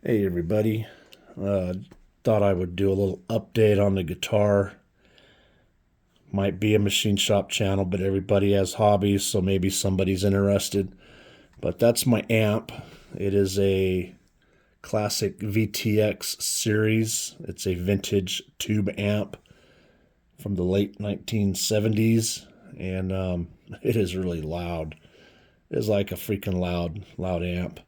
Hey everybody, uh, thought I would do a little update on the guitar. Might be a machine shop channel, but everybody has hobbies, so maybe somebody's interested. But that's my amp. It is a classic VTX series. It's a vintage tube amp from the late 1970s, and it is really loud. It's like a freaking loud amp.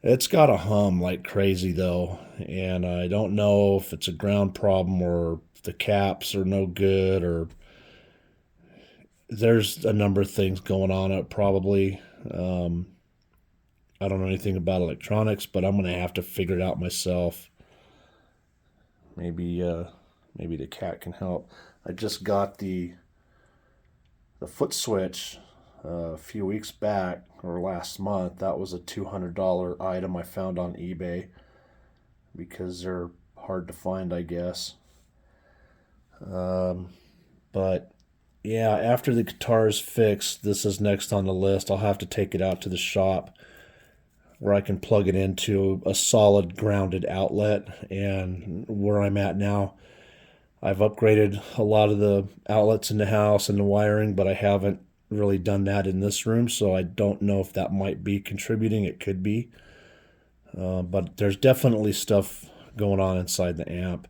It's got a hum like crazy though, and I don't know if it's a ground problem or if the caps are no good or there's a number of things going on. It probably I don't know anything about electronics, but I'm gonna have to figure it out myself. Maybe maybe the cat can help. I just got the foot switch a few weeks back or last month. That was a $200 item I found on eBay because they're hard to find, I guess. Um, but yeah, after the guitar is fixed, this is next on the list. I'll have to take it out to the shop where I can plug it into a solid grounded outlet. And where I'm at now, I've upgraded a lot of the outlets in the house and the wiring, but I haven't really done that in this room, so I don't know if that might be contributing. It could be. But there's definitely stuff going on inside the amp.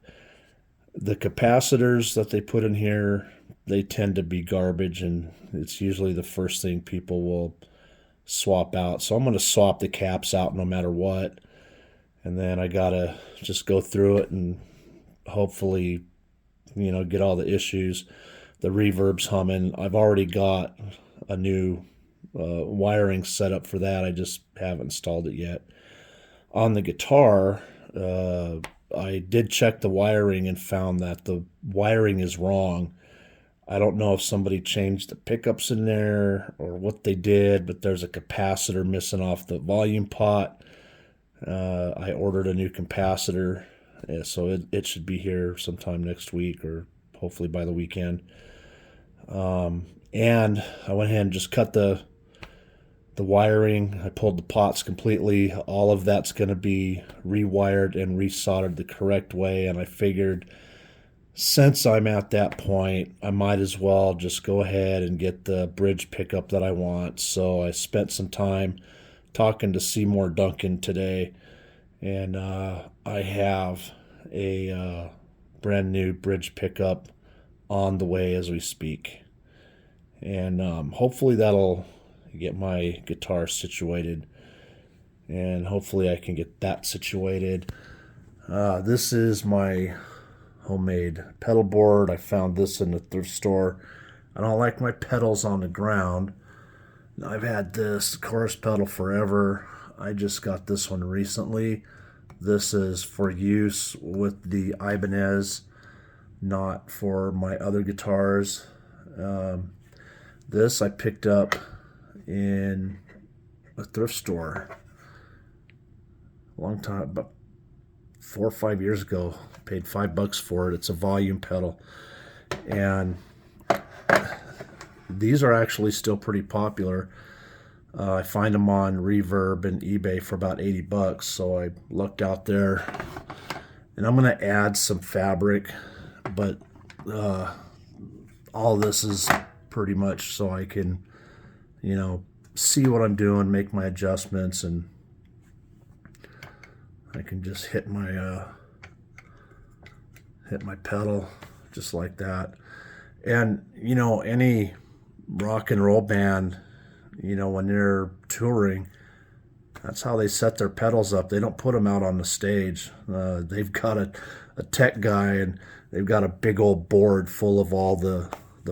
The capacitors that they put in here, they tend to be garbage, and it's usually the first thing people will swap out. So I'm going to swap the caps out no matter what. And then I got to just go through it and hopefully, get all the issues. The reverb's humming. I've already got a new wiring set up for that. I just haven't installed it yet. On the guitar, I did check the wiring and found that the wiring is wrong. I don't know if somebody changed the pickups in there or what they did, but there's a capacitor missing off the volume pot. I ordered a new capacitor, so it should be here sometime next week or hopefully by the weekend. And I went ahead and just cut the wiring. I pulled the pots completely. All of that's going to be rewired and resoldered the correct way. And I figured since I'm at that point, I might as well just go ahead and get the bridge pickup that I want. So I spent some time talking to Seymour Duncan today, and I have a brand new bridge pickup on the way as we speak. And hopefully that'll get my guitar situated, and hopefully I can get that situated. This is my homemade pedal board. I found this in the thrift store. I don't like my pedals on the ground. I've had this chorus pedal forever. I just got this one recently. This is for use with the Ibanez, not for my other guitars. This I picked up in a thrift store a long time, about 4 or 5 years ago. Paid $5 for it. It's a volume pedal, and these are actually still pretty popular. I find them on Reverb and eBay for about $80. So I looked out there, and I'm gonna add some fabric, but all this is pretty much so I can, see what I'm doing, make my adjustments, and I can just hit my pedal just like that. And any rock and roll band, when they're touring, that's how they set their pedals up. They don't put them out on the stage. They've got a tech guy, and they've got a big old board full of all the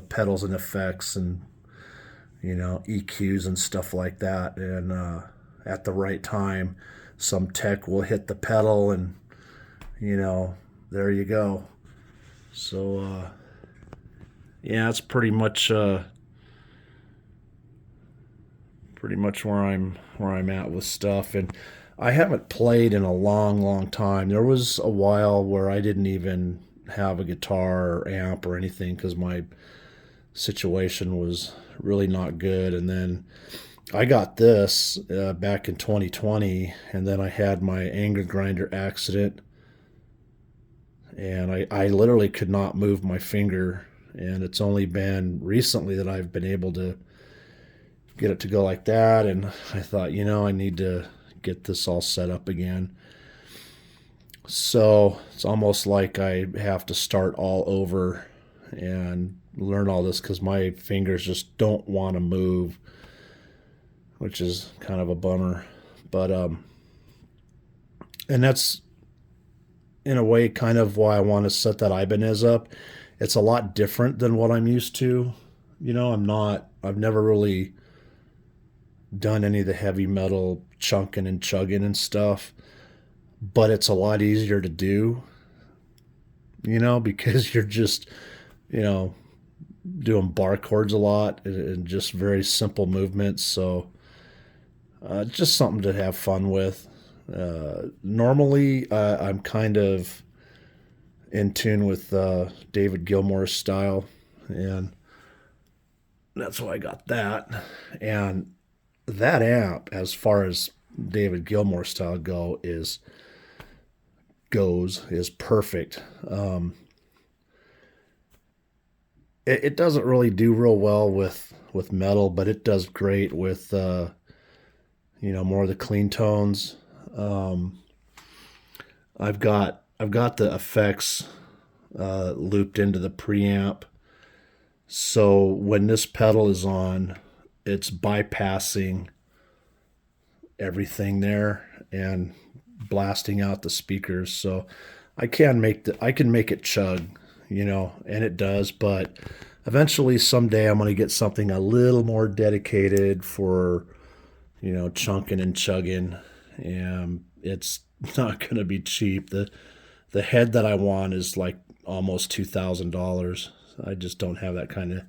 pedals and effects and EQs and stuff like that. And at the right time, some tech will hit the pedal, and there you go. So yeah, it's pretty much where I'm at with stuff. And I haven't played in a long time. There was a while where I didn't even have a guitar or amp or anything because my situation was really not good. And then I got this back in 2020, and then I had my anger grinder accident, and I literally could not move my finger. And it's only been recently that I've been able to get it to go like that. And I thought, I need to get this all set up again. So it's almost like I have to start all over and learn all this because my fingers just don't want to move, which is kind of a bummer. But and that's in a way kind of why I want to set that Ibanez up. It's a lot different than what I'm used to. I've never really done any of the heavy metal chunking and chugging and stuff, but it's a lot easier to do, because you're just, you know, doing bar chords a lot and just very simple movements. So just something to have fun with. Normally, I'm kind of in tune with David Gilmour's style, and that's why I got that. And that amp, as far as David Gilmour style is perfect. It doesn't really do real well with metal, but it does great with more of the clean tones. Um, I've got the effects looped into the preamp, so when this pedal is on, it's bypassing everything there and blasting out the speakers. So I can make it chug, and it does. But eventually, someday, I'm going to get something a little more dedicated for chunking and chugging, and it's not going to be cheap. The head that I want is like almost $2,000. I just don't have that kind of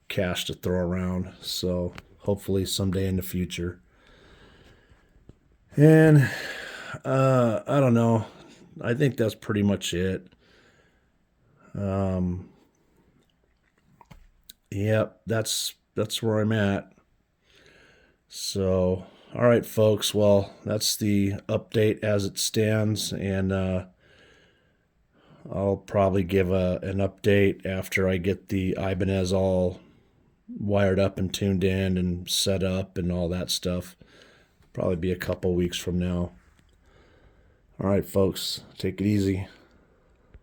cash to throw around. So hopefully someday in the future. And I don't know. I think that's pretty much it. Um, yep, that's where I'm at. So, all right, folks. Well, that's the update as it stands, and I'll probably give an update after I get the Ibanez all wired up and tuned in and set up and all that stuff. Probably be a couple weeks from now. All right, folks, take it easy.